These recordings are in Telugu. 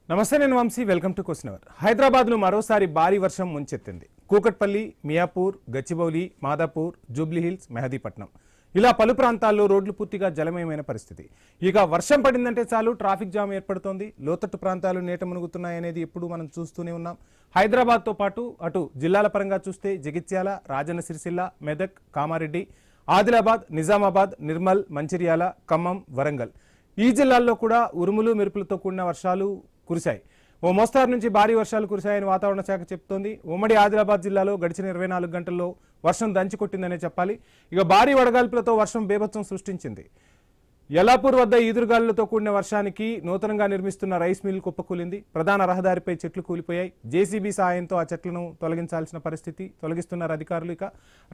నమస్తే, నేను Vamshi. Welcome to question hour. హైదరాబాద్ను మరోసారి భారీ వర్షం ముంచెత్తింది. కూకట్పల్లి, మియాపూర్, గచ్చిబౌలి, మాదాపూర్, జూబ్లీహిల్స్, మెహదీపట్నం ఇలా పలు ప్రాంతాల్లో రోడ్లు పూర్తిగా జలమయమైన పరిస్థితి. ఇక వర్షం పడిందంటే చాలు ట్రాఫిక్ జామ్ ఏర్పడుతోంది. లోతట్టు ప్రాంతాలు నీట మునుగుతున్నాయనేది ఎప్పుడు మనం చూస్తూనే ఉన్నాం. హైదరాబాద్తో పాటు అటు జిల్లాల పరంగా చూస్తే జగిత్యాల, రాజన్న సిరిసిల్ల, మెదక్, కామారెడ్డి, ఆదిలాబాద్, నిజామాబాద్, నిర్మల్, మంచిర్యాల, ఖమ్మం, వరంగల్ ఈ జిల్లాల్లో కూడా ఉరుములు మెరుపులతో కూడిన వర్షాలు కురిశాయి. ఓ మోస్తారు నుంచి భారీ వర్షాలు కురిశాయని వాతావరణ శాఖ చెప్తోంది. ఉమ్మడి ఆదిలాబాద్ జిల్లాలో గడిచిన 24 గంటల్లో వర్షం దంచి చెప్పాలి. ఇక భారీ వడగాల్పులతో వర్షం బేభత్సం సృష్టించింది. యల్లాపూర్ వద్ద ఈదురుగాలులతో కూడిన వర్షానికి నూతనంగా నిర్మిస్తున్న రైస్ మిల్ కుప్పకూలింది. ప్రధాన రహదారిపై చెట్లు కూలిపోయాయి. జేసీబీ సాయంతో ఆ చెట్లను తొలగించాల్సిన పరిస్థితి. తొలగిస్తున్నారు అధికారులు. ఇక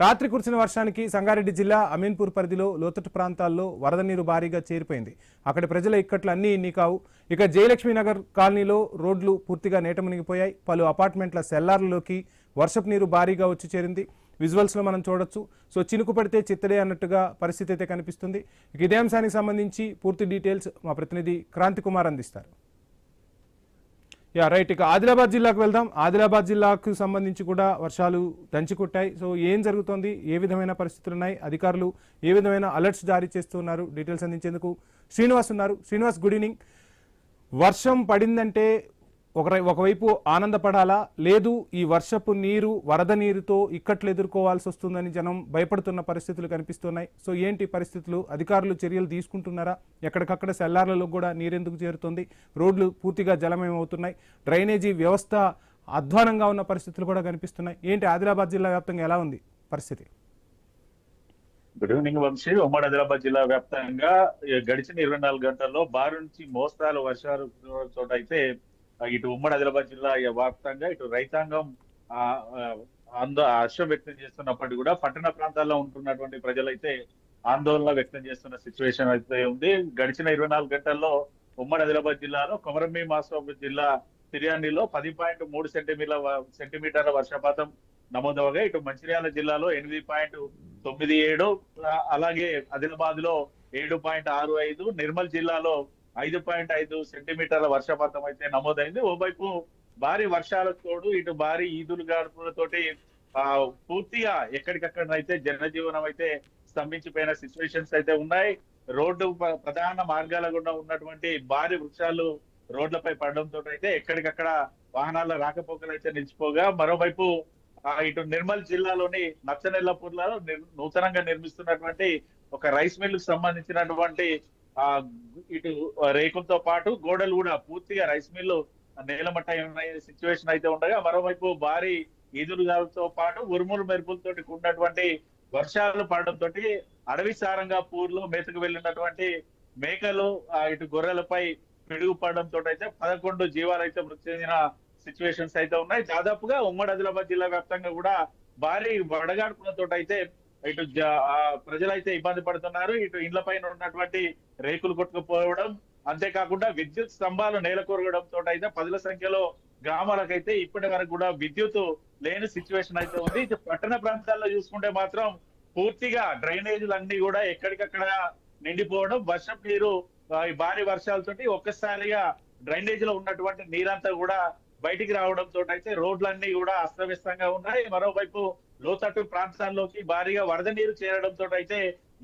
రాత్రి కురిసిన వర్షానికి సంగారెడ్డి జిల్లా అమీన్పూర్ పరిధిలో లోతట్టు ప్రాంతాల్లో వరద నీరు భారీగా చేరిపోయింది. అక్కడి ప్రజల ఇక్కట్లు అన్నీ ఇన్ని కావు. ఇక జయలక్ష్మీనగర్ కాలనీలో రోడ్లు పూర్తిగా నీట మునిగిపోయాయి. పలు అపార్ట్మెంట్ల సెల్లార్లలోకి వర్షపు నీరు భారీగా వచ్చి చేరింది. విజువల్స్లో మనం చూడొచ్చు. సో చినుకు పడితే చిత్తడే అన్నట్టుగా పరిస్థితి అయితే కనిపిస్తుంది. ఇదే అంశానికి సంబంధించి పూర్తి డీటెయిల్స్ మా ప్రతినిధి క్రాంతి కుమార్ అందిస్తారు. రైట్. ఇక ఆదిలాబాద్ జిల్లాకు వెళ్దాం. ఆదిలాబాద్ జిల్లాకు సంబంధించి కూడా వర్షాలు దంచికొట్టాయి. సో ఏం జరుగుతోంది, ఏ విధమైన పరిస్థితులు ఉన్నాయి, అధికారులు ఏ విధమైన అలర్ట్స్ జారీ చేస్తున్నారు, డీటెయిల్స్ అందించేందుకు శ్రీనివాస్ ఉన్నారు. Srinivas, good evening. వర్షం పడిందంటే ఒకవైపు ఆనందపడాలా, లేదు ఈ వర్షపు నీరు వరద నీరుతో ఇక్కట్లు ఎదుర్కోవాల్సి వస్తుందని జనం భయపడుతున్న పరిస్థితులు కనిపిస్తున్నాయి. సో ఏంటి పరిస్థితులు, అధికారులు చర్యలు తీసుకుంటున్నారా? ఎక్కడికక్కడ సెల్లార్లలో కూడా నీరెందుకు చేరుతుంది? రోడ్లు పూర్తిగా జలమయమవుతున్నాయి. డ్రైనేజీ వ్యవస్థ అధ్వానంగా ఉన్న పరిస్థితులు కూడా కనిపిస్తున్నాయి. ఏంటి ఆదిలాబాద్ జిల్లా వ్యాప్తంగా ఎలా ఉంది పరిస్థితి? Good evening Vamshi. ఉమ్మడి ఆదిలాబాద్ జిల్లా వ్యాప్తంగా గడిచిన 24 గంటల్లో భారీ నుంచి మోస్తారు వర్షాలు చోట అయితే ఇటు ఉమ్మడి ఆదిలాబాద్ జిల్లా వ్యాప్తంగా ఇటు రైతాంగం హర్షం వ్యక్తం చేస్తున్నప్పటికీ కూడా పట్టణ ప్రాంతాల్లో ఉంటున్నటువంటి ప్రజలైతే ఆందోళన వ్యక్తం చేస్తున్న సిచ్యువేషన్ అయితే ఉంది. గడిచిన 24 గంటల్లో ఉమ్మడి ఆదిలాబాద్ జిల్లాలో కొమరంభీం ఆసిఫాబాద్ జిల్లా తిర్యానీలో 10.3 సెంటీమీటర్ల వర్షపాతం నమోదవగా ఇటు మంచిర్యాల జిల్లాలో 8.97, అలాగే ఆదిలాబాద్ లో 7.65, నిర్మల్ జిల్లాలో 5.5 సెంటీమీటర్ల వర్షపాతం అయితే నమోదైంది. ఓవైపు భారీ వర్షాలకు తోడు ఇటు భారీ ఈదులు గాడుపులతోటి పూర్తిగా ఎక్కడికక్కడ అయితే జనజీవనం అయితే స్తంభించిపోయిన సిచ్యువేషన్స్ అయితే ఉన్నాయి. రోడ్డు ప్రధాన మార్గాల గుండా ఉన్నటువంటి భారీ వృక్షాలు రోడ్లపై పడడంతో అయితే ఎక్కడికక్కడ వాహనాల రాకపోకలు అయితే నిలిచిపోగా, మరోవైపు ఇటు నిర్మల్ జిల్లాలోని నచ్చనెల్లపూర్లలో నూతనంగా నిర్మిస్తున్నటువంటి ఒక రైస్ మిల్ కు సంబంధించినటువంటి ఇటు రేకులతో పాటు గోడలు కూడా పూర్తిగా రైస్ మిల్లు నేలమట్ట సిచ్యువేషన్ అయితే ఉండగా, మరోవైపు భారీ ఈదురుగాలతో పాటు ఉరుములు మెరుపులతో కూడినటువంటి వర్షాలు పడడంతో అడవి సారంగాపూర్ లో మేతకు వెళ్ళినటువంటి మేకలు ఇటు గొర్రెలపై పిడుగు పడడంతో అయితే 11 జీవాలు అయితే మృతి చెందిన సిచ్యువేషన్స్ అయితే ఉన్నాయి. దాదాపుగా ఉమ్మడి ఆదిలాబాద్ జిల్లా వ్యాప్తంగా కూడా భారీ వడగాడ్పులతో అయితే ఇటు ప్రజలైతే ఇబ్బంది పడుతున్నారు. ఇటు ఇండ్ల పైన ఉన్నటువంటి రేకులు కొట్టుకుపోవడం, అంతేకాకుండా విద్యుత్ స్తంభాలు నేలకొరగడంతో అయితే 10ల సంఖ్యలో గ్రామాలకైతే ఇప్పటి వరకు కూడా విద్యుత్ లేని సిచ్యువేషన్ అయితే ఉంది. ఇటు పట్టణ ప్రాంతాల్లో చూసుకుంటే మాత్రం పూర్తిగా డ్రైనేజీలు అన్ని కూడా ఎక్కడికక్కడ నిండిపోవడం, వర్షం నీరు భారీ వర్షాలతోటి ఒక్కసారిగా డ్రైనేజీలో ఉన్నటువంటి నీరంతా కూడా బయటికి రావడంతో అయితే రోడ్లన్నీ కూడా అస్తవ్యస్తంగా ఉన్నాయి. మరోవైపు లోతట్టు ప్రాంతాల్లోకి భారీగా వరద నీరు చేరడంతో అయితే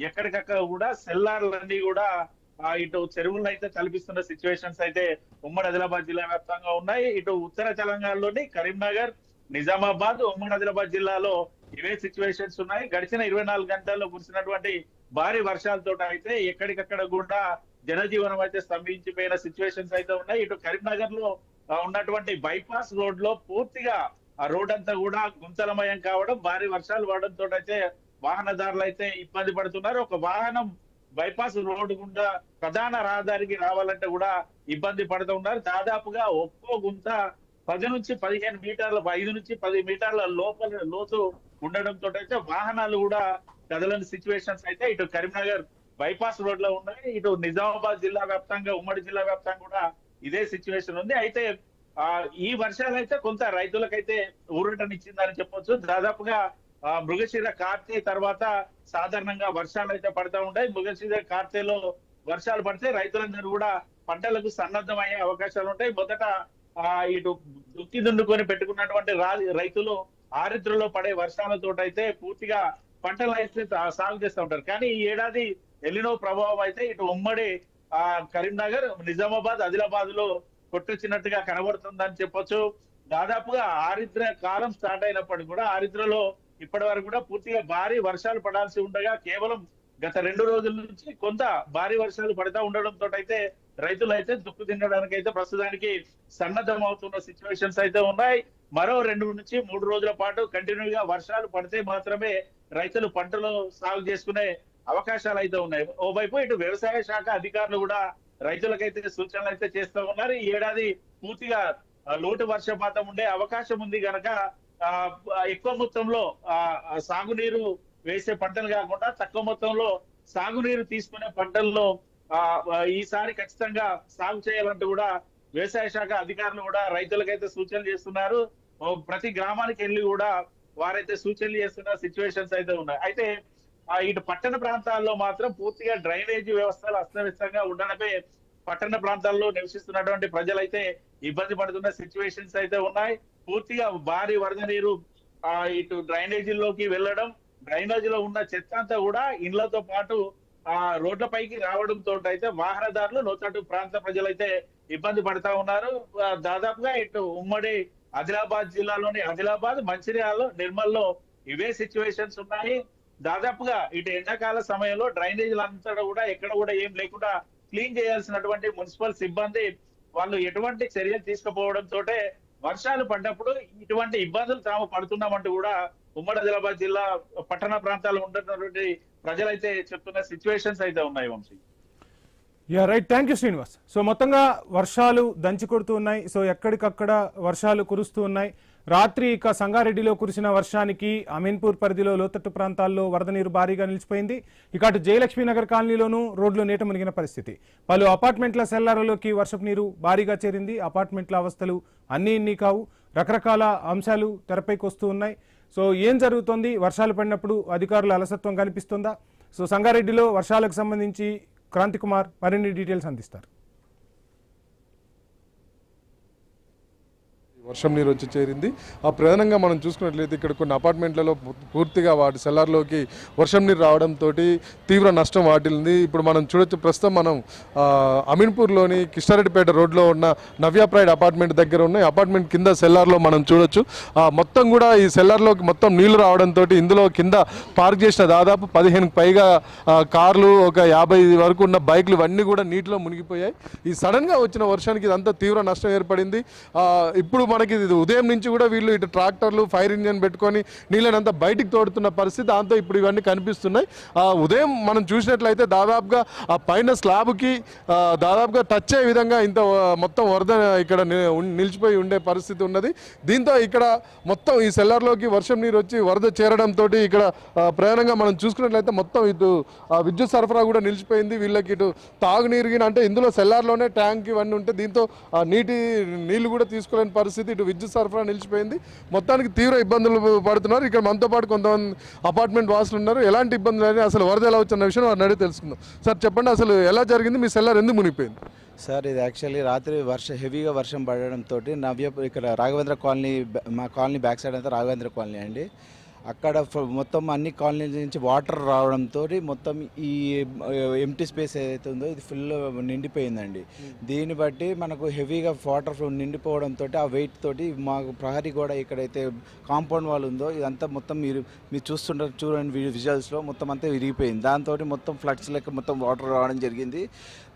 ఎక్కడికక్కడ కూడా సెల్లార్లన్నీ కూడా ఇటు చెరువులను అయితే కల్పిస్తున్న సిచ్యువేషన్స్ అయితే ఉమ్మడి ఆదిలాబాద్ జిల్లా వ్యాప్తంగా ఉన్నాయి. ఇటు ఉత్తర తెలంగాణలోని కరీంనగర్, నిజామాబాద్, ఉమ్మడి ఆదిలాబాద్ జిల్లాలో ఇవే సిచ్యువేషన్స్ ఉన్నాయి. గడిచిన 24 గంటల్లో కురిసినటువంటి భారీ వర్షాలతో అయితే ఎక్కడికక్కడ కూడా జనజీవనం అయితే స్తంభించిపోయిన సిచ్యువేషన్స్ అయితే ఉన్నాయి. ఇటు కరీంనగర్ లో ఉన్నటువంటి బైపాస్ రోడ్ లో పూర్తిగా ఆ రోడ్ అంతా కూడా గుంతలమయం కావడం, భారీ వర్షాలు పడడంతో అయితే వాహనదారులు అయితే ఇబ్బంది పడుతున్నారు. ఒక వాహనం బైపాస్ రోడ్డు గుండా ప్రధాన రహదారికి రావాలంటే కూడా ఇబ్బంది పడుతూ ఉన్నారు. దాదాపుగా ఒక్కో గుంత 10 నుంచి 15 మీటర్ల 5 నుంచి 10 మీటర్ల లోతు ఉండడంతో అయితే వాహనాలు కూడా కదలని సిచ్యువేషన్స్ అయితే ఇటు కరీంనగర్ బైపాస్ రోడ్ లో ఉన్నాయి. ఇటు నిజామాబాద్ జిల్లా వ్యాప్తంగా, ఉమ్మడి జిల్లా వ్యాప్తంగా కూడా ఇదే సిచ్యువేషన్ ఉంది. అయితే ఈ వర్షాలు అయితే కొంత రైతులకైతే ఊరటనిచ్చిందని చెప్పొచ్చు. దాదాపుగా మృగశిర కార్తె తర్వాత సాధారణంగా వర్షాలు అయితే పడతా ఉంటాయి. మృగశిర కార్తెలో వర్షాలు పడితే రైతులందరూ కూడా పంటలకు సన్నద్ధమయ్యే అవకాశాలు ఉంటాయి. మొదట ఇటు దుక్కి దున్నుకొని పెట్టుకున్నటువంటి రైతులు ఆరిద్రలో పడే వర్షాలతోటైతే పూర్తిగా పంటలు అయితే సాగు చేస్తూ ఉంటారు. కానీ ఈ ఏడాది ఎలినో ప్రభావం అయితే ఇటు ఉమ్మడి కరీంనగర్, నిజామాబాద్, ఆదిలాబాద్ లో కొట్టొచ్చినట్టుగా కనబడుతుందని చెప్పొచ్చు. దాదాపుగా ఆరిద్ర కాలం స్టార్ట్ అయినప్పటికీ కూడా ఆరిద్రలో ఇప్పటి వరకు కూడా పూర్తిగా భారీ వర్షాలు పడాల్సి ఉండగా కేవలం గత 2 రోజుల నుంచి కొంత భారీ వర్షాలు పడతా ఉండడంతో అయితే రైతులు అయితే దుక్కు తినడానికి అయితే ప్రస్తుతానికి సన్నద్ధం అవుతున్న సిచ్యువేషన్స్ అయితే ఉన్నాయి. మరో 2 నుంచి 3 రోజుల పాటు కంటిన్యూగా వర్షాలు పడితే మాత్రమే రైతులు పంటలు సాగు చేసుకునే అవకాశాలు అయితే ఉన్నాయి. ఓవైపు ఇటు వ్యవసాయ శాఖ అధికారులు కూడా రైతులకైతే సూచనలు అయితే చేస్తూ ఉన్నారు. ఈ ఏడాది పూర్తిగా లోటు వర్షపాతం ఉండే అవకాశం ఉంది గనక ఎక్కువ మొత్తంలో సాగునీరు వేసే పంటలు కాకుండా తక్కువ మొత్తంలో సాగునీరు తీసుకునే పంటల్లో ఈసారి ఖచ్చితంగా సాగు చేయాలంటూ కూడా వ్యవసాయ శాఖ అధికారులు కూడా రైతులకైతే సూచనలు చేస్తున్నారు. ప్రతి గ్రామానికి వెళ్ళి కూడా వారైతే సూచనలు చేస్తున్న సిచ్యువేషన్స్ అయితే ఉన్నాయి. అయితే ఇటు పట్టణ ప్రాంతాల్లో మాత్రం పూర్తిగా డ్రైనేజీ వ్యవస్థలు అస్తవ్యస్తంగా ఉండడమే పట్టణ ప్రాంతాల్లో నివసిస్తున్నటువంటి ప్రజలైతే ఇబ్బంది పడుతున్న సిచ్యువేషన్స్ అయితే ఉన్నాయి. పూర్తిగా భారీ వరద నీరు ఇటు డ్రైనేజీల్లోకి వెళ్ళడం, డ్రైనేజీలో ఉన్న చెత్త అంతా కూడా ఇండ్లతో పాటు రోడ్లపైకి రావడంతో అయితే వాహనదారులు, లోతట్టు ప్రాంత ప్రజలైతే ఇబ్బంది పడతా ఉన్నారు. దాదాపుగా ఇటు ఉమ్మడి ఆదిలాబాద్ జిల్లాలోని ఆదిలాబాద్, మంచిర్యాల, నిర్మల్లో ఇవే సిచ్యువేషన్స్ ఉన్నాయి. దాదాపుగా ఇటు ఎండాకాల సమయంలో డ్రైనేజీలు అంతా కూడా ఎక్కడ కూడా ఏం లేకుండా క్లీన్ చేయాల్సినటువంటి మున్సిపల్ సిబ్బంది వాళ్ళు ఎటువంటి చర్యలు తీసుకుపోవడంతో వర్షాలు పడ్డప్పుడు ఇటువంటి ఇబ్బందులు తాము పడుతున్నామంటూ కూడా ఉమ్మడి ఆదిలాబాద్ జిల్లా పట్టణ ప్రాంతాల్లో ఉంటున్నటువంటి ప్రజలైతే చెప్తున్న సిచ్యువేషన్స్ అయితే ఉన్నాయి. Vamshi, ya right, thank you Srinivas. So మొత్తంగా వర్షాలు దంచి కొడుతూ ఉన్నాయి. సో ఎక్కడికక్కడ వర్షాలు కురుస్తూ ఉన్నాయి. రాత్రి ఇక సంగారెడ్డిలో కురిసిన వర్షానికి అమీన్పూర్ పరిధిలో లోతట్టు ప్రాంతాల్లో వరద నీరు భారీగా నిలిచిపోయింది. ఇక అటు జయలక్ష్మీనగర్ కాలనీలోనూ రోడ్లు నీట మునిగిన పరిస్థితి. పలు అపార్ట్మెంట్ల సెల్లార్లలోకి వర్షపు నీరు భారీగా చేరింది. అపార్ట్మెంట్ల అవస్థలు అన్నీ కావు. రకరకాల అంశాలు తెరపైకి వస్తూ ఉన్నాయి. సో ఏం జరుగుతోంది? వర్షాలు పడినప్పుడు అధికారుల అలసత్వం కనిపిస్తుందా? సో సంగారెడ్డిలో వర్షాలకు సంబంధించి క్రాంతి కుమార్ మరిన్ని డీటెయిల్స్ అందిస్తారు. వర్షం నీరు వచ్చి చేరింది. ప్రధానంగా మనం చూసుకున్నట్లయితే ఇక్కడ కొన్ని అపార్ట్మెంట్లలో పూర్తిగా వాటి సెల్లార్లోకి వర్షం నీరు రావడంతో తీవ్ర నష్టం వాటిల్లింది. ఇప్పుడు మనం చూడొచ్చు, ప్రస్తుతం మనం అమీన్పూర్లోని కిష్టారెడ్డిపేట రోడ్లో ఉన్న నవ్య ప్రైడ్ అపార్ట్మెంట్ దగ్గర ఉన్న అపార్ట్మెంట్ కింద సెల్లార్లో మనం చూడొచ్చు. మొత్తం కూడా ఈ సెల్లార్లోకి మొత్తం నీళ్లు రావడంతో ఇందులో కింద పార్క్ చేసిన దాదాపు 15కి పైగా కార్లు, ఒక 50 వరకు ఉన్న బైక్లు ఇవన్నీ కూడా నీటిలో మునిగిపోయాయి. ఈ సడన్గా వచ్చిన వర్షానికి ఇదంతా తీవ్ర నష్టం ఏర్పడింది. ఇప్పుడు మనకి ఉదయం నుంచి కూడా వీళ్ళు ఇటు ట్రాక్టర్లు, ఫైర్ ఇంజన్ పెట్టుకొని నీళ్ళనంతా బయటికి తోడుతున్న పరిస్థితి. దాంతో ఇప్పుడు ఇవన్నీ కనిపిస్తున్నాయి. ఉదయం మనం చూసినట్లయితే దాదాపుగా ఆ పైన స్లాబ్కి దాదాపుగా టచ్ అయ్యే విధంగా ఇంత మొత్తం వరద ఇక్కడ నిలిచిపోయి ఉండే పరిస్థితి ఉన్నది. దీంతో ఇక్కడ మొత్తం ఈ సెల్లార్లోకి వర్షం నీరు వచ్చి వరద చేరడంతో ఇక్కడ ప్రధానంగా మనం చూసుకున్నట్లయితే మొత్తం ఇటు విద్యుత్ సరఫరా కూడా నిలిచిపోయింది. వీళ్ళకి ఇటు తాగునీరు అంటే ఇందులో సెల్లార్లోనే ట్యాంక్ ఇవన్నీ ఉంటే దీంతో నీళ్లు కూడా తీసుకోలేని పరిస్థితి. ఇటు విద్యుత్ సరఫరా నిలిచిపోయింది. మొత్తానికి తీవ్ర ఇబ్బందులు పడుతున్నారు. ఇక్కడ మనతో పాటు కొంతమంది అపార్ట్మెంట్ వాసులు ఉన్నారు. ఎలాంటి ఇబ్బందులు అని, అసలు వరద ఎలా వచ్చిన విషయం వారిని అడిగి తెలుసుకుందాం. సార్ చెప్పండి, అసలు ఎలా జరిగింది? మీ సెల్లార్ ఎందుకు మునిగిపోయింది? సార్, ఇది యాక్చువల్లీ రాత్రి హెవీగా వర్షం పడడంతో ఇక్కడ రాఘవేంద్ర కాలనీ, మా కాలనీ బ్యాక్ సైడ్ అంతా రాఘవేంద్ర కాలనీ అండి. అక్కడ మొత్తం అన్ని కాలనీల నుంచి వాటర్ రావడంతో మొత్తం ఈ ఎంటీ స్పేస్ ఏదైతే ఉందో ఇది ఫుల్ నిండిపోయిందండి. దీన్ని బట్టి మనకు హెవీగా వాటర్ నిండిపోవడంతో ఆ వెయిట్ తోటి మాకు ప్రహరీ కూడా ఎక్కడైతే కాంపౌండ్ వాల్ ఉందో ఇదంతా మొత్తం మీరు చూస్తుంటారు, చూడండి విజువల్స్లో మొత్తం అంతా విరిగిపోయింది. దాంతో మొత్తం ఫ్లడ్స్ లెక్క మొత్తం వాటర్ రావడం జరిగింది.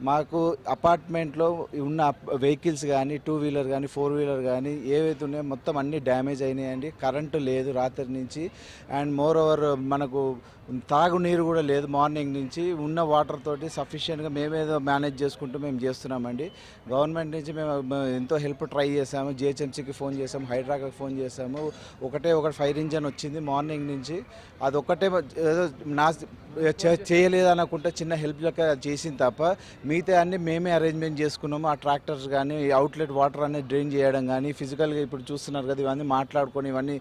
మాకు అపార్ట్మెంట్లో ఉన్న వెహికల్స్ కానీ, 2 వీలర్ కానీ, 4 వీలర్ కానీ ఏవైతే ఉన్నాయో మొత్తం అన్నీ డ్యామేజ్ అయినాయండి. కరెంటు లేదు రాత్రి నుంచి. అండ్ మోర్ ఓవర్ మనకు తాగునీరు కూడా లేదు. మార్నింగ్ నుంచి ఉన్న వాటర్ తోటి సఫిషియెంట్గా మేమేదో మేనేజ్ చేసుకుంటూ మేము చేస్తున్నామండి. గవర్నమెంట్ నుంచి మేము ఎంతో హెల్ప్ ట్రై చేసాము. జిహెచ్ఎంసీకి ఫోన్ చేసాము, హైడ్రాకి ఫోన్ చేసాము. ఒకటి ఫైర్ ఇంజన్ వచ్చింది మార్నింగ్ నుంచి. అదొక్కటే ఏదో చేయలేదనుకుంటే చిన్న హెల్ప్ లెక్క చేసింది తప్ప మిగతా అన్ని మేమే అరేంజ్మెంట్ చేసుకున్నాము. ఆ ట్రాక్టర్స్ కానీ అవుట్లెట్ వాటర్ అనేది డ్రైన్ చేయడం కానీ ఫిజికల్గా ఇప్పుడు చూస్తున్నారు కదా, ఇవన్నీ మాట్లాడుకొని ఇవన్నీ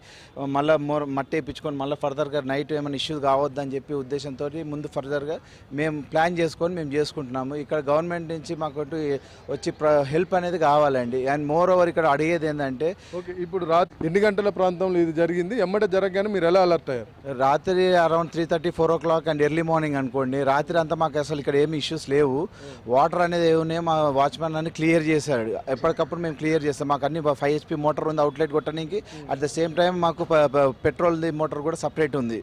మళ్ళీ మట్టి వేయించుకొని మళ్ళీ ఫర్దర్గా నైట్ ఏమైనా ఇష్యూస్ కావద్దని చెప్పి ఉద్దేశంతో ముందు ఫర్దర్గా మేము ప్లాన్ చేసుకొని మేము చేసుకుంటున్నాము. ఇక్కడ గవర్నమెంట్ నుంచి మాకు వచ్చి హెల్ప్ అనేది కావాలండి. అండ్ మోర్ ఓవర్ ఇక్కడ అడిగేది ఏంటంటే, ఓకే, ఇప్పుడు రాత్రి ఎన్ని గంటల ప్రాంతంలో ఇది జరిగింది, ఎమ్మటే జరగగానే మీరు ఎలా అలర్ట్ అయ్యారు? రాత్రి around 3:30-4 o'clock and early morning అనుకోండి. రాత్రి అంతా మాకు అసలు ఇక్కడ ఏమి ఇష్యూస్ లేవు. వాటర్ అనేది ఏమున్నాయి మా వాచ్మెన్ అన్ని క్లియర్ చేశాడు. ఎప్పటికప్పుడు మేము క్లియర్ చేస్తాం. మాకు అన్ని 5 HP మోటార్ ఉంది అవుట్లెట్ కొట్టడానికి. అట్ ద సేమ్ టైం మాకు పెట్రోల్ది మోటార్ కూడా సపరేట్ ఉంది.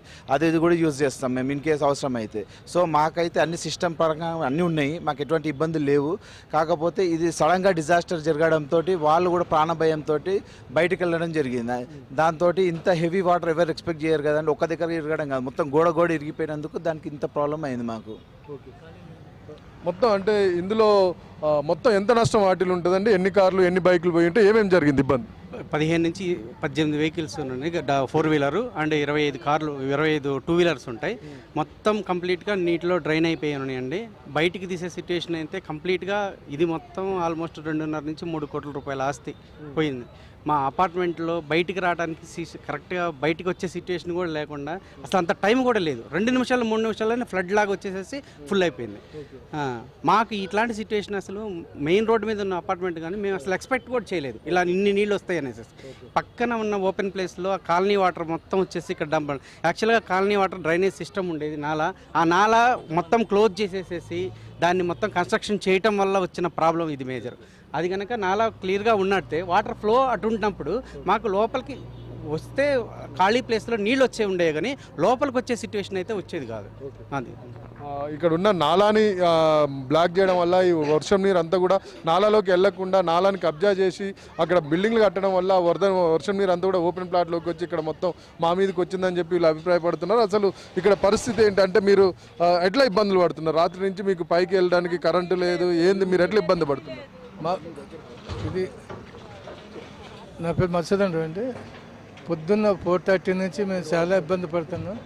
ఇది కూడా యూజ్ చేస్తాం మేము ఇన్ కేసు అవసరం అయితే. సో మాకైతే అన్ని సిస్టమ్ పరంగా అన్నీ ఉన్నాయి, మాకు ఎటువంటి ఇబ్బందులు లేవు. కాకపోతే ఇది సడన్గా డిజాస్టర్ జరగడంతో వాళ్ళు కూడా ప్రాణభయంతో బయటకు వెళ్ళడం జరిగింది. దాంతో ఇంత హెవీ వాటర్ ఎవరు ఎక్స్పెక్ట్ చేయరు కదండి. ఒక్క దగ్గర ఇరగడం కాదు, మొత్తం గోడ ఇరిగిపోయినందుకు దానికి ఇంత ప్రాబ్లం అయింది మాకు. మొత్తం అంటే ఇందులో మొత్తం ఎంత నష్టం వాటిల్ ఉంటుందండి? ఎన్ని కార్లు ఎన్ని బైకులు పోయి ఉంటే ఏమేమి జరిగింది ఇబ్బంది? 15 నుంచి 18 వెహికల్స్ ఉన్నాయి, 4 వీలర్ అండ్ 25 కార్లు, 25 2 వీలర్స్ ఉంటాయి. మొత్తం కంప్లీట్గా నీటిలో డ్రైన్ అయిపోయి ఉన్నాయండి. బయటికి తీసే సిచ్యువేషన్ అయితే కంప్లీట్గా ఇది మొత్తం ఆల్మోస్ట్ 2.5 నుంచి 3 కోట్ల రూపాయల ఆస్తి పోయింది. మా అపార్ట్మెంట్లో బయటికి రావడానికి కరెక్ట్గా బయటికి వచ్చే సిచ్యువేషన్ కూడా లేకుండా అసలు అంత టైం కూడా లేదు. 2 నిమిషాలు 3 నిమిషాల్లోనే ఫ్లడ్ లాగా వచ్చేసేసి ఫుల్ అయిపోయింది. మాకు ఇట్లాంటి సిచ్యువేషన్ అసలు మెయిన్ రోడ్ మీద ఉన్న అపార్ట్మెంట్ కానీ మేము అసలు ఎక్స్పెక్ట్ కూడా చేయలేదు ఇలా ఇన్ని నీళ్ళు వస్తాయి అనేసి. పక్కన ఉన్న ఓపెన్ ప్లేస్లో ఆ కాలనీ వాటర్ మొత్తం వచ్చేసి ఇక్కడ డంప్. యాక్చువల్గా కాలనీ వాటర్ డ్రైనేజ్ సిస్టమ్ ఉండేది నాలా, ఆ నాలా మొత్తం క్లోజ్ చేసేసేసి దాన్ని మొత్తం కన్స్ట్రక్షన్ చేయటం వల్ల వచ్చిన ప్రాబ్లం ఇది మేజర్. అది కనుక నాలా క్లియర్గా ఉన్నట్టే వాటర్ ఫ్లో అటు ఉన్నప్పుడు మాకు లోపలికి వస్తే ఖాళీ ప్లేస్లో నీళ్ళు వచ్చే ఉండేవి, కానీ లోపలికి వచ్చే సిచ్యువేషన్ అయితే వచ్చేది కాదు. అది ఇక్కడ ఉన్న నాలాని బ్లాక్ చేయడం వల్ల ఈ వర్షం నీరు అంతా కూడా నాలాలోకి వెళ్లకుండా నాలాని కబ్జా చేసి అక్కడ బిల్డింగ్లు కట్టడం వల్ల వర్షం నీరు అంతా కూడా ఓపెన్ ప్లాట్లోకి వచ్చి ఇక్కడ మొత్తం మా మీదకి వచ్చిందని చెప్పి వీళ్ళు అభిప్రాయపడుతున్నారు. అసలు ఇక్కడ పరిస్థితి ఏంటంటే మీరు ఎట్లా ఇబ్బందులు పడుతున్నారు? రాత్రి నుంచి మీకు పైకి వెళ్ళడానికి కరెంటు లేదు, ఏంది, మీరు ఎట్లా ఇబ్బంది పడుతున్నారు? ఇది నా పేరు మత్సదండ్రు అండి. పొద్దున్న 4:30 నుంచి మేము చాలా ఇబ్బంది పడుతున్నాం.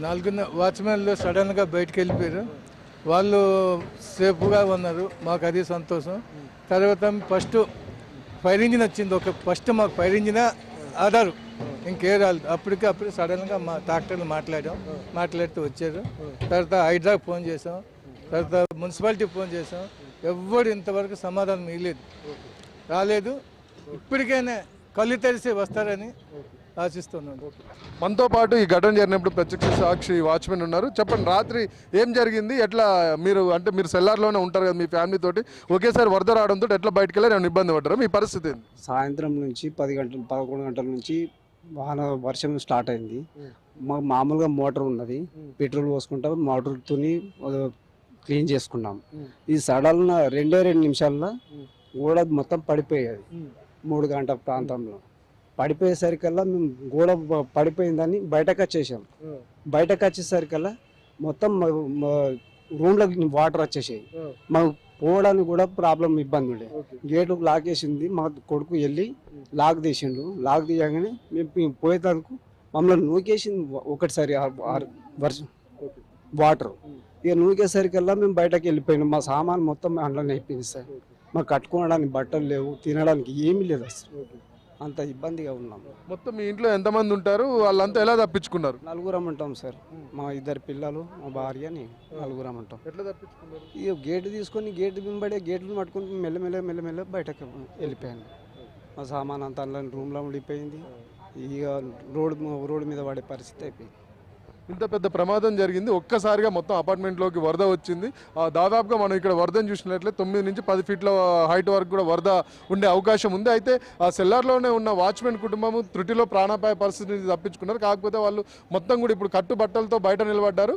4 వాచ్మెన్లు సడన్గా బయటకు వెళ్ళిపోయారు. వాళ్ళు సేఫ్గా ఉన్నారు, మాకు అది సంతోషం. తర్వాత ఫస్ట్ ఫైర్ ఇంజిన్ వచ్చింది, ఫస్ట్ మాకు ఫైర్ ఇంజిన్ ఆధారు, ఇంకే రాలేదు. అప్పుడు సడన్గా మా ట్రాక్టర్లు మాట్లాడుతూ వచ్చారు. తర్వాత హైడ్రాకి ఫోన్ చేసాం, తర్వాత మున్సిపాలిటీకి ఫోన్ చేసాం. ఎవ్వడు ఇంతవరకు సమాధానం రాలేదు. ఇప్పటికైనా కళ్ళు తెరిసి వస్తారని ఆశిస్తున్నాను. మనతో పాటు ఈ ఘటన జరిగినప్పుడు ప్రత్యక్ష సాక్షి వాచ్మెన్ ఉన్నారు. చెప్పండి, రాత్రి ఏం జరిగింది? ఎట్లా మీరు మీరు సెల్లార్లోనే ఉంటారు కదా మీ ఫ్యామిలీ తోటి, ఒకేసారి వరద రావడంతో ఎట్లా బయటకు వెళ్ళారు, ఏమైనా ఇబ్బంది పడ్డారు? మీ పరిస్థితి ఏంది? సాయంత్రం నుంచి 11 గంటల నుంచి వర్షం స్టార్ట్ అయింది. మామూలుగా మోటార్ ఉన్నది, పెట్రోల్ పోసుకుంటాం, మోటార్తో క్లీన్ చేసుకున్నాం. ఈ సడన్ 2 నిమిషాల్లో గోడ మొత్తం పడిపోయేది. 3 గంటల ప్రాంతంలో పడిపోయేసరికల్లా మేము గోడ పడిపోయిందని బయటకు వచ్చేసాం. బయటకు వచ్చేసరికల్లా మొత్తం రూమ్లోకి వాటర్ వచ్చేసాయి. మాకు పోవడానికి కూడా ప్రాబ్లం, ఇబ్బంది ఉండే. గేటు లాక్ వేసింది, మా కొడుకు వెళ్ళి లాక్ తీసిండు. లాక్ తీయగానే మేము పోయేదానికి మమ్మల్ని నూకేసింది ఒకటిసారి వర్షం వాటర్. ఇక నూకేసరికల్లా మేము బయటకు వెళ్ళిపోయినాం. మా సామాన్ మొత్తం అందులోనే అయిపోయింది సార్. మాకు కట్టుకోవడానికి బట్టలు లేవు, తినడానికి ఏమీ లేదు అసలు. అంత ఇబ్బందిగా ఉన్నాం. మొత్తం మీ ఇంట్లో ఎంతమంది ఉంటారు? వాళ్ళంతా ఎలా తప్పించుకున్నారు? 4 ఉంటాం సార్. మా 2 పిల్లలు, మా భార్య, 4 ఉంటాం. ఎట్లా తప్పించుకున్నారు? ఇక గేటు తీసుకొని గేటు వెంబడే గేట్లు పట్టుకొని మెల్లమెల్ల బయటకు వెళ్ళిపోయాను. మా సామాన్ అంతా అందులో రూమ్లో ఉండిపోయింది. ఇక రోడ్డు మీద పడే పరిస్థితి అయిపోయింది. ఇంత పెద్ద ప్రమాదం జరిగింది, ఒక్కసారిగా మొత్తం అపార్ట్మెంట్లోకి వరద వచ్చింది. దాదాపుగా మనం ఇక్కడ వరదను చూసినట్లే 9 నుంచి 10 ఫీట్ల హైట్ వరకు కూడా వరద ఉండే అవకాశం ఉంది. అయితే ఆ సెల్లార్లోనే ఉన్న వాచ్మెన్ కుటుంబం త్రుటిలో ప్రాణాపాయ పరిస్థితిని తప్పించుకున్నారు. కాకపోతే వాళ్ళు మొత్తం కూడా ఇప్పుడు కట్టుబట్టలతో బయట నిలబడ్డారు.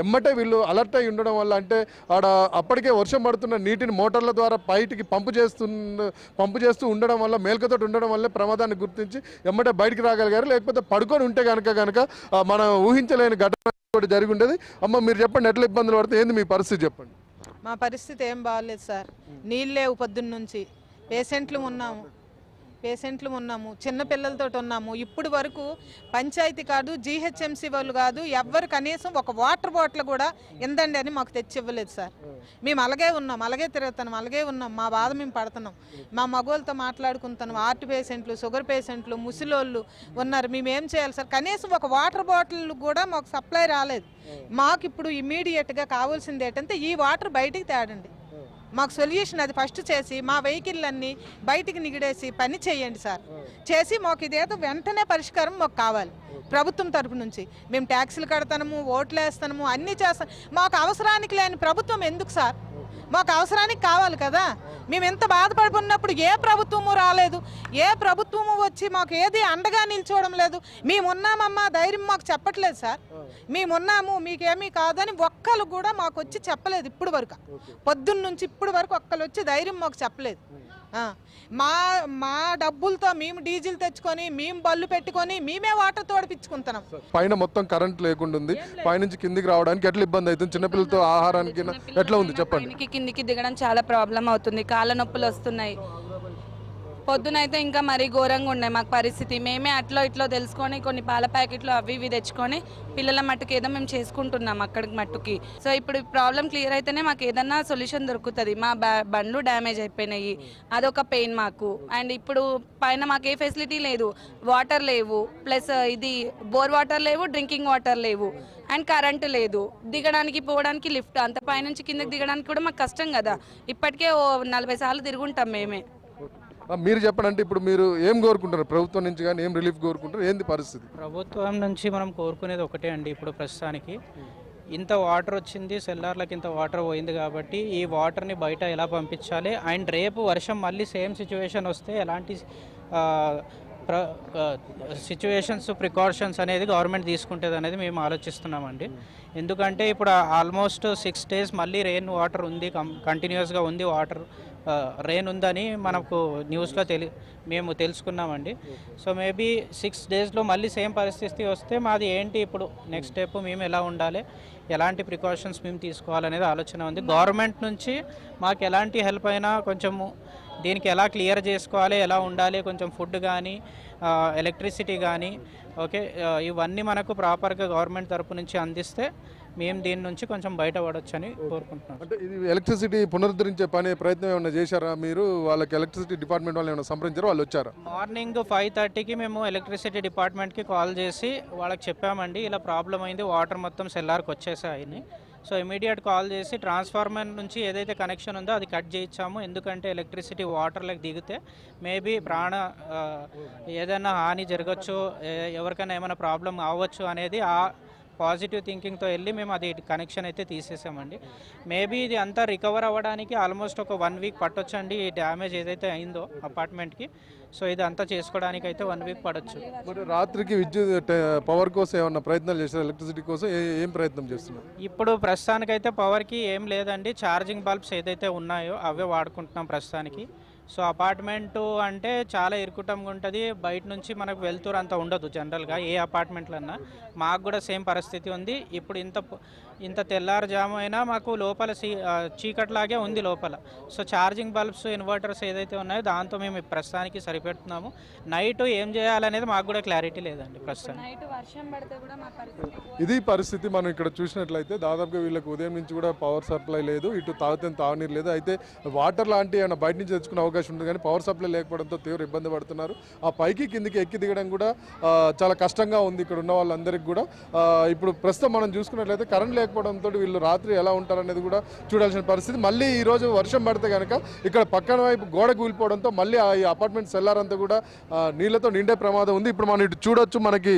ఎమ్మటే వీళ్ళు అలర్ట్ అయి ఉండడం వల్ల, అంటే ఆడ అప్పటికే వర్షం పడుతున్న నీటిని మోటార్ల ద్వారా బయటికి పంపు చేస్తూ ఉండడం వల్ల, మేల్కతోటి ఉండడం వల్లే ప్రమాదాన్ని గుర్తించి ఎమ్మటే బయటికి రాగలిగారు. లేకపోతే పడుకొని ఉంటే కనుక మనం ఊహించలే ఘటన జరిగి ఉండేది. అమ్మ, మీరు చెప్పండి, ఎట్లా ఇబ్బందులు పడితే ఏంది మీ పరిస్థితి చెప్పండి? మా పరిస్థితి ఏం బాగాలేదు సార్. నీళ్ళు లేవు, పొద్దున్న నుంచి పేషెంట్లు ఉన్నాము. పేషెంట్లు ఉన్నాము, చిన్న పిల్లలతో ఉన్నాము. ఇప్పుడు వరకు పంచాయతీ కాదు, జీహెచ్ఎంసీ వాళ్ళు కాదు, ఎవ్వరు కనీసం ఒక వాటర్ బాటిల్ కూడా ఇందండి అని మాకు తెచ్చి ఇవ్వలేదు సార్. మేము అలాగే ఉన్నాం, అలాగే తిరుగుతున్నాం, అలాగే ఉన్నాం. మా బాధ మేము పడుతున్నాం. మా మగవాళ్ళతో మాట్లాడుకుంటున్నాం. హార్ట్ పేషెంట్లు, షుగర్ పేషెంట్లు, ముసలోళ్ళు ఉన్నారు. మేము ఏం చేయాలి సార్? కనీసం ఒక వాటర్ బాటిల్ కూడా మాకు సప్లై రాలేదు. మాకు ఇప్పుడు ఇమీడియట్గా కావాల్సింది ఏంటంటే ఈ వాటర్ బయటికి తేడండి. మాకు సొల్యూషన్ అది ఫస్ట్ చేసి మా వెహికల్ అన్నీ బయటికి నిగిడేసి పని చేయండి సార్. చేసి మాకు ఇదేదో వెంటనే పరిష్కారం మాకు కావాలి ప్రభుత్వం తరపు నుంచి. మేము ట్యాక్సులు కడతాము, ఓట్లు వేస్తాము, అన్నీ చేస్తాం. మాకు అవసరానికి లేని ప్రభుత్వం ఎందుకు సార్? మాకు అవసరానికి కావాలి కదా. మేము ఎంత బాధపడుతున్నప్పుడు ఏ ప్రభుత్వము రాలేదు, ఏ ప్రభుత్వము వచ్చి మాకు ఏది అండగా నిల్చోవడం లేదు. మేమున్నామమ్మా ధైర్యం మాకు చెప్పట్లేదు సార్. మేమున్నాము, మీకేమీ కాదని ఒక్కరు కూడా మాకు వచ్చి చెప్పలేదు ఇప్పుడు వరకు. పొద్దున్న నుంచి ఇప్పుడు వరకు ఒక్కరు వచ్చి ధైర్యం మాకు చెప్పలేదు. మా డబ్బులతో మేము డీజిల్ తెచ్చుకొని, మేము బళ్ళు పెట్టుకొని, మేమే వాటర్ తోడిపించుకుంటున్నాం. పైన మొత్తం కరెంట్ లేకుండా ఉంది, పైనుంచి కిందికి రావడానికి ఎట్లా ఇబ్బంది అవుతుంది? చిన్నపిల్లలతో ఆహారానికి ఎట్లా ఉంది చెప్పండి. కిందికి దిగడం చాలా ప్రాబ్లం అవుతుంది, కాళ్ళ నొప్పులు వస్తున్నాయి. పొద్దునైతే ఇంకా మరీ ఘోరంగా ఉన్నాయి మాకు పరిస్థితి. మేమే అట్లో ఇట్లో తెలుసుకొని కొన్ని పాల ప్యాకెట్లు అవి ఇవి తెచ్చుకొని పిల్లల మట్టుకు ఏదో మేము చేసుకుంటున్నాం అక్కడికి మట్టుకి. సో ఇప్పుడు ప్రాబ్లం క్లియర్ అయితేనే మాకు ఏదన్నా సొల్యూషన్ దొరుకుతుంది. మా బండ్లు డ్యామేజ్ అయిపోయినాయి, అదొక పెయిన్ మాకు. అండ్ ఇప్పుడు పైన మాకు ఏ ఫెసిలిటీ లేదు, వాటర్ లేవు, ప్లస్ ఇది బోర్ వాటర్ లేవు, డ్రింకింగ్ వాటర్ లేవు, అండ్ కరెంటు లేదు. దిగడానికి పోవడానికి లిఫ్ట్, అంత పైనుంచి కిందకి దిగడానికి కూడా మాకు కష్టం కదా. ఇప్పటికే 40 సార్లు తిరుగుంటాం మేమే. మీరు చెప్పండి, అంటే ఇప్పుడు మీరు ఏం కోరుకుంటారు ప్రభుత్వం నుంచి, కానీ ఏం రిలీఫ్ కోరుకుంటారు? ఏంది పరిస్థితి? ప్రభుత్వం నుంచి మనం కోరుకునేది ఒకటే అండి. ఇప్పుడు ప్రస్తుతానికి ఇంత వాటర్ వచ్చింది, సెల్లార్లకు ఇంత వాటర్ పోయింది కాబట్టి ఈ వాటర్ని బయట ఎలా పంపించాలి, అండ్ రేపు వర్షం మళ్ళీ సేమ్ సిచ్యువేషన్ వస్తే ఎలాంటి సిచ్యువేషన్స్ ప్రికాషన్స్ అనేది గవర్నమెంట్ తీసుకుంటుంది అనేది మేము ఆలోచిస్తున్నామండి. ఎందుకంటే ఇప్పుడు ఆల్మోస్ట్ 6 days మళ్ళీ రెయిన్ వాటర్ ఉంది, కంటిన్యూస్గా ఉంది వాటర్, రెయిన్ ఉందని మనకు న్యూస్లో మేము తెలుసుకున్నామండి. సో మేబీ 6 daysలో మళ్ళీ సేమ్ పరిస్థితి వస్తే మాది ఏంటి ఇప్పుడు నెక్స్ట్ స్టెప్, మేము ఎలా ఉండాలి, ఎలాంటి ప్రికాషన్స్ మేము తీసుకోవాలనేది ఆలోచన ఉంది. గవర్నమెంట్ నుంచి మాకు ఎలాంటి హెల్ప్ అయినా కొంచెము దీనికి ఎలా క్లియర్ చేసుకోవాలి, ఎలా ఉండాలి, కొంచెం ఫుడ్ కానీ ఎలక్ట్రిసిటీ కానీ ఓకే ఇవన్నీ మనకు ప్రాపర్గా గవర్నమెంట్ తరపు నుంచి అందిస్తే మేము దీని నుంచి కొంచెం బయటపడొచ్చని కోరుకుంటున్నాం. అంటే ఇది ఎలక్ట్రిసిటీ పునరుద్ధరించే ప్రయత్నం ఏమైనా చేశారా మీరు? వాళ్ళకి ఎలక్ట్రిసిటీ డిపార్ట్మెంట్ వాళ్ళు ఏమైనా సంప్రదించారా? వాళ్ళు వచ్చారా? మార్నింగ్ 5:30కి మేము ఎలక్ట్రిసిటీ డిపార్ట్మెంట్కి కాల్ చేసి వాళ్ళకి చెప్పామండి, ఇలా ప్రాబ్లం అయింది, వాటర్ మొత్తం సెల్లార్కి వచ్చేసాయని. సో ఇమీడియట్ కాల్ చేసి ట్రాన్స్ఫార్మర్ నుంచి ఏదైతే కనెక్షన్ ఉందో అది కట్ చేయించాము. ఎందుకంటే ఎలక్ట్రిసిటీ వాటర్లోకి దిగితే మేబీ ఏదైనా హాని జరగచ్చు, ఎవరికైనా ఏమైనా ప్రాబ్లం అవ్వచ్చు అనేది ఆ పాజిటివ్ థింకింగ్తో వెళ్ళి మేము అది కనెక్షన్ అయితే తీసేసామండి. మేబీ ఇది అంతా రికవర్ అవ్వడానికి ఆల్మోస్ట్ ఒక 1 week పట్టొచ్చండి. ఈ డ్యామేజ్ ఏదైతే అయిందో అపార్ట్మెంట్కి, సో ఇది అంతా చేసుకోవడానికి అయితే 1 week పడవచ్చు. మరి రాత్రికి విద్యుత్ పవర్ కోసం ఏమన్నా ప్రయత్నాలు చేస్తారు? ఎలక్ట్రిసిటీ కోసం ఏం ప్రయత్నం చేస్తున్నారు? ఇప్పుడు ప్రస్తుతానికైతే పవర్కి ఏం లేదండి, ఛార్జింగ్ బల్బ్స్ ఏదైతే ఉన్నాయో అవే వాడుకుంటున్నాం ప్రస్తుతానికి. సో అపార్ట్మెంటు అంటే చాలా ఇరుకుటంగా ఉంటుంది, బయట నుంచి మనకు వెళ్తూరు అంత ఉండదు జనరల్గా ఏ అపార్ట్మెంట్లన్నా. మాకు కూడా సేమ్ పరిస్థితి ఉంది. ఇప్పుడు ఇంత తెల్లారుజాము అయినా మాకు లోపల చీకట్లాగే ఉంది లోపల. సో ఛార్జింగ్ బల్బ్స్, ఇన్వర్టర్స్ ఏదైతే ఉన్నాయో దాంతో మేము ప్రస్తుతానికి సరిపెడుతున్నాము. నైట్ ఏం చేయాలనేది మాకు కూడా క్లారిటీ లేదండి ప్రస్తుతం. ఇది పరిస్థితి. మనం ఇక్కడ చూసినట్లయితే దాదాపుగా వీళ్ళకి ఉదయం నుంచి కూడా పవర్ సప్లై లేదు, ఇటు తాగునీరు లేదు. అయితే వాటర్ లాంటి ఏమైనా బయట నుంచి తెచ్చుకునే అవకాశం ఉంటుంది, కానీ పవర్ సప్లై లేకపోవడంతో తీవ్ర ఇబ్బంది పడుతున్నారు. ఆ పైకి కిందికి ఎక్కి దిగడం కూడా చాలా కష్టంగా ఉంది ఇక్కడ ఉన్న వాళ్ళందరికీ కూడా. ఇప్పుడు ప్రస్తుతం మనం చూసుకున్నట్లయితే కరెంట్ లేకపోవడంతో వీళ్ళు రాత్రి ఎలా ఉంటారనేది కూడా చూడాల్సిన పరిస్థితి. మళ్ళీ ఈరోజు వర్షం పడితే కనుక ఇక్కడ పక్కన వైపు గోడ కూలిపోవడంతో మళ్ళీ ఈ అపార్ట్మెంట్ సెల్లార్ అంతా కూడా నీళ్లతో నిండే ప్రమాదం ఉంది. ఇప్పుడు మనం ఇటు చూడొచ్చు, మనకి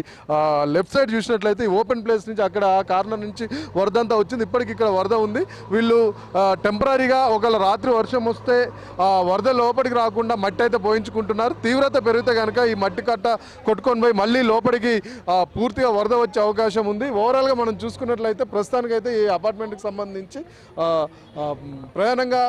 లెఫ్ట్ సైడ్ చూసినట్లయితే ఓపెన్ ప్లేస్ నుంచి అక్కడ ఆ కార్నర్ నుంచి వరద అంతా వచ్చింది. ఇప్పటికి ఇక్కడ వరద ఉంది. వీళ్ళు టెంపరీగా ఒకవేళ రాత్రి వర్షం వస్తే వరద లోపలికి రాకుండా మట్టి అయితే పోయించుకుంటున్నారు. తీవ్రత పెరిగితే కనుక ఈ మట్టి కట్ట కొట్టుకొని పోయి మళ్ళీ లోపలికి పూర్తిగా వరద వచ్చే అవకాశం ఉంది. ఓవరాల్గా మనం చూసుకున్నట్లయితే ప్రస్తుతానికైతే ఈ అపార్ట్మెంట్కి సంబంధించి ప్రధానంగా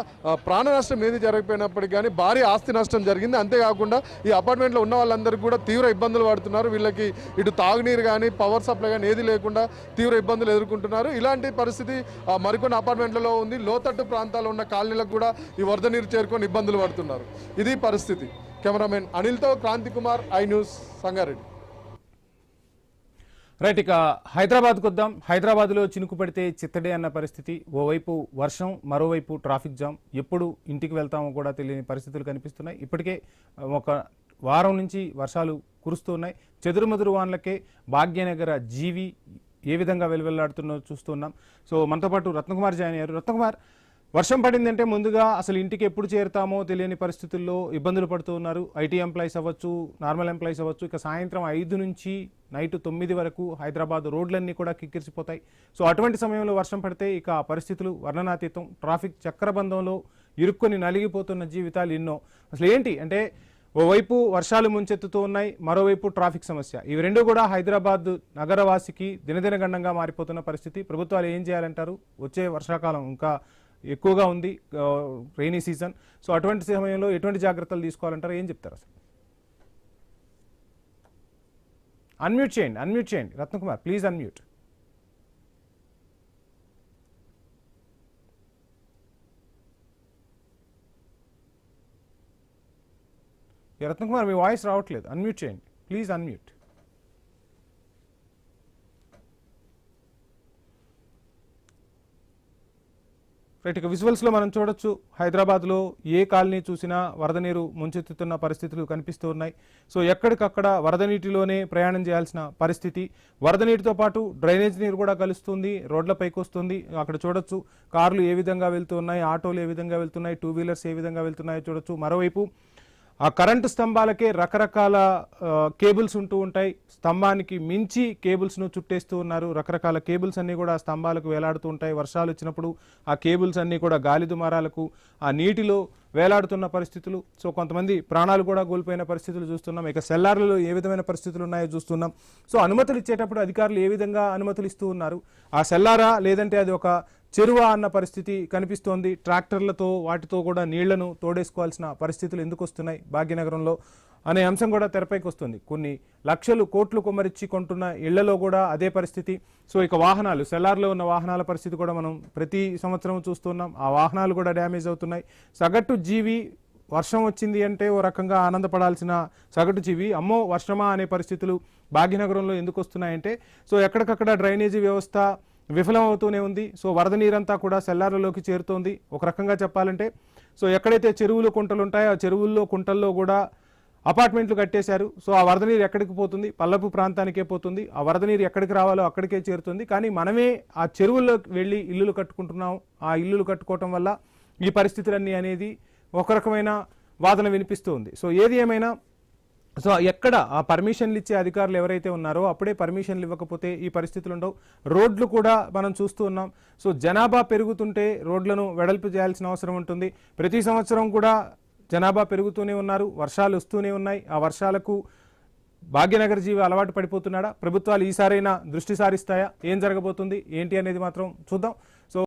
ప్రాణ నష్టం ఏది జరగకపోయినప్పటికీ కానీ భారీ ఆస్తి నష్టం జరిగింది. అంతేకాకుండా ఈ అపార్ట్మెంట్లో ఉన్న వాళ్ళందరికీ కూడా తీవ్ర ఇబ్బందులు పడుతున్నారు. వీళ్ళకి ఇటు తాగునీరు కానీ పవర్ సప్లై కానీ ఏది లేకుండా తీవ్ర ఇబ్బందులు ఎదుర్కొంటున్నారు. ఇలాంటి పరిస్థితి మరికొన్ని అపార్ట్మెంట్లలో ఉంది. లోతట్టు ప్రాంతాల్లో ఉన్న కాలనీలకు కూడా ఈ వరద నీరు చేరుకొని ఇబ్బందులు పడుతున్నారు. ఇది పరిస్థితి. కెమెరామెన్ అనిల్తో Kranthi Kumar, I news, Sangareddy. Right, ఇక హైదరాబాద్కు వద్దాం. హైదరాబాద్లో చినుకు పడితే చిత్తడే అన్న పరిస్థితి. ఓవైపు వర్షం, మరోవైపు ట్రాఫిక్ జామ్. ఎప్పుడు ఇంటికి వెళ్తామో కూడా తెలియని పరిస్థితులు కనిపిస్తున్నాయి. ఇప్పటికే ఒక వారం నుంచి వర్షాలు కురుస్తున్నాయి. చెదురుమదురు వానలకే భాగ్యనగర జీవి ఏ విధంగా వెలువెల్లాడుతున్నో చూస్తున్నాం. సో మనతో పాటు రత్నకుమార్ జాయిన్ అయ్యారు. రత్నకుమార్, వర్షం పడిందంటే ముందుగా అసలు ఇంటికి ఎప్పుడు చేరుతామో తెలియని పరిస్థితుల్లో ఇబ్బందులు పడుతూ ఉన్నారు. ఐటీ ఎంప్లాయీస్ అవ్వచ్చు, నార్మల్ ఎంప్లాయీస్ అవ్వచ్చు. ఇక సాయంత్రం 5 నుంచి నైట్ 9 వరకు హైదరాబాద్ రోడ్లన్నీ కూడా కిక్కిరిసిపోతాయి. సో అటువంటి సమయంలో వర్షం పడితే ఇక ఆ పరిస్థితులు వర్ణనాతీతం. ట్రాఫిక్ చక్రబంధంలో ఇరుక్కొని నలిగిపోతున్న జీవితాలు ఎన్నో. అసలు ఏంటి అంటే, ఓవైపు వర్షాలు ముంచెత్తుతూ ఉన్నాయి, మరోవైపు ట్రాఫిక్ సమస్య. ఇవి రెండు కూడా హైదరాబాద్ నగరవాసికి దినదినగండంగా మారిపోతున్న పరిస్థితి. ప్రభుత్వాలు ఏం చేయాలంటారు? వచ్చే వర్షాకాలం ఇంకా ఎక్కువగా ఉంది, రైనీ సీజన్. సో అటువంటి సమయంలో ఎటువంటి జాగ్రత్తలు తీసుకోవాలంటారు? ఏం చెప్తారు అసలు? అన్మ్యూట్ చేయండి Ratnakumar, please unmute. Ratnakumar, me voice రావట్లేదు. అన్మ్యూట్ చేయండి, ప్లీజ్ అన్మ్యూట్. రైట్, ఇక విజువల్స్లో మనం చూడొచ్చు హైదరాబాద్లో ఏ కాలనీ చూసినా వరద నీరు ముంచెత్తుతున్న పరిస్థితులు కనిపిస్తూ ఉన్నాయి. సో ఎక్కడికక్కడ వరద నీటిలోనే ప్రయాణం చేయాల్సిన పరిస్థితి. వరద నీటితో పాటు డ్రైనేజ్ నీరు కూడా కలుస్తుంది, రోడ్లపైకి వస్తుంది. అక్కడ చూడొచ్చు కార్లు ఏ విధంగా వెళ్తున్నాయి, ఆటోలు ఏ విధంగా వెళ్తున్నాయి, 2 వీలర్స్ ఏ విధంగా వెళ్తున్నాయో చూడొచ్చు. మరోవైపు ఆ కరెంటు స్తంభాలకే రకరకాల కేబుల్స్ ఉంటూ ఉంటాయి. స్తంభానికి మించి కేబుల్స్ను చుట్టేస్తూ ఉన్నారు. రకరకాల కేబుల్స్ అన్నీ కూడా స్తంభాలకు వేలాడుతూ ఉంటాయి. వర్షాలు వచ్చినప్పుడు ఆ కేబుల్స్ అన్నీ కూడా గాలి దుమారాలకు ఆ నీటిలో వేలాడుతున్న పరిస్థితులు. సో కొంతమంది ప్రాణాలు కూడా కోల్పోయిన పరిస్థితులు చూస్తున్నాం. ఇక సెల్లార్లలో ఏ విధమైన పరిస్థితులు ఉన్నాయో చూస్తున్నాం. సో అనుమతులు ఇచ్చేటప్పుడు అధికారులు ఏ విధంగా అనుమతులు ఇస్తూ ఉన్నారు? ఆ సెల్లారా లేదంటే అది ఒక చెరువా అన్న పరిస్థితి కనిపిస్తోంది. ట్రాక్టర్లతో వాటితో కూడా నీళ్లను తోడేసుకోవాల్సిన పరిస్థితులు ఎందుకు వస్తున్నాయి భాగ్యనగరంలో అనే అంశం కూడా తెరపైకి వస్తుంది. కొన్ని లక్షలు కోట్లు కొమ్మరిచ్చి కొంటున్న ఇళ్లలో కూడా అదే పరిస్థితి. సో ఇక వాహనాలు, సెల్లార్లో ఉన్న వాహనాల పరిస్థితి కూడా మనం ప్రతి సంవత్సరం చూస్తున్నాం. ఆ వాహనాలు కూడా డ్యామేజ్ అవుతున్నాయి. సగటు జీవి వర్షం వచ్చింది అంటే ఓ రకంగా ఆనందపడాల్సిన సగటు జీవి అమ్మో వర్షమా అనే పరిస్థితులు భాగ్యనగరంలో ఎందుకు వస్తున్నాయంటే, సో ఎక్కడికక్కడ డ్రైనేజీ వ్యవస్థ విఫలం అవుతూనే ఉంది. సో వరద నీరంతా కూడా సెల్లార్లలోకి చేరుతోంది. ఒక రకంగా చెప్పాలంటే, సో ఎక్కడైతే చెరువులు కుంటలు ఉంటాయో ఆ చెరువుల్లో కుంటల్లో కూడా అపార్ట్మెంట్లు కట్టేశారు. సో ఆ వరద నీరు ఎక్కడికి పోతుంది? పల్లపు ప్రాంతానికే పోతుంది. ఆ వరద నీరు ఎక్కడికి రావాలో అక్కడికే చేరుతుంది. కానీ మనమే ఆ చెరువుల్లోకి వెళ్ళి ఇల్లులు కట్టుకుంటున్నాం. ఆ ఇల్లులు కట్టుకోవటం వల్ల ఈ పరిస్థితులన్నీ అనేది ఒక రకమైన వాదన వినిపిస్తూ ఉంది. సో ఏది ఏమైనా, సో ఎక్కడ ఆ పర్మిషన్లు ఇచ్చే అధికారులు ఎవరైతే ఉన్నారో అప్పుడే పర్మిషన్లు ఇవ్వకపోతే ఈ పరిస్థితులు ఉండవు. రోడ్లు కూడా మనం చూస్తూ ఉన్నాం. సో జనాభా పెరుగుతుంటే రోడ్లను వెడల్పు చేయాల్సిన అవసరం ఉంటుంది. ప్రతి సంవత్సరం కూడా జనాభా పెరుగుతూనే ఉన్నారు, వర్షాలు వస్తూనే ఉన్నాయి. ఆ వర్షాలకు భాగ్యనగర జీవి అలవాటు పడిపోతున్నాడా? ప్రభుత్వాలు ఈసారైనా దృష్టి సారిస్తాయా? ఏం జరగబోతుంది ఏంటి అనేది మాత్రం చూద్దాం.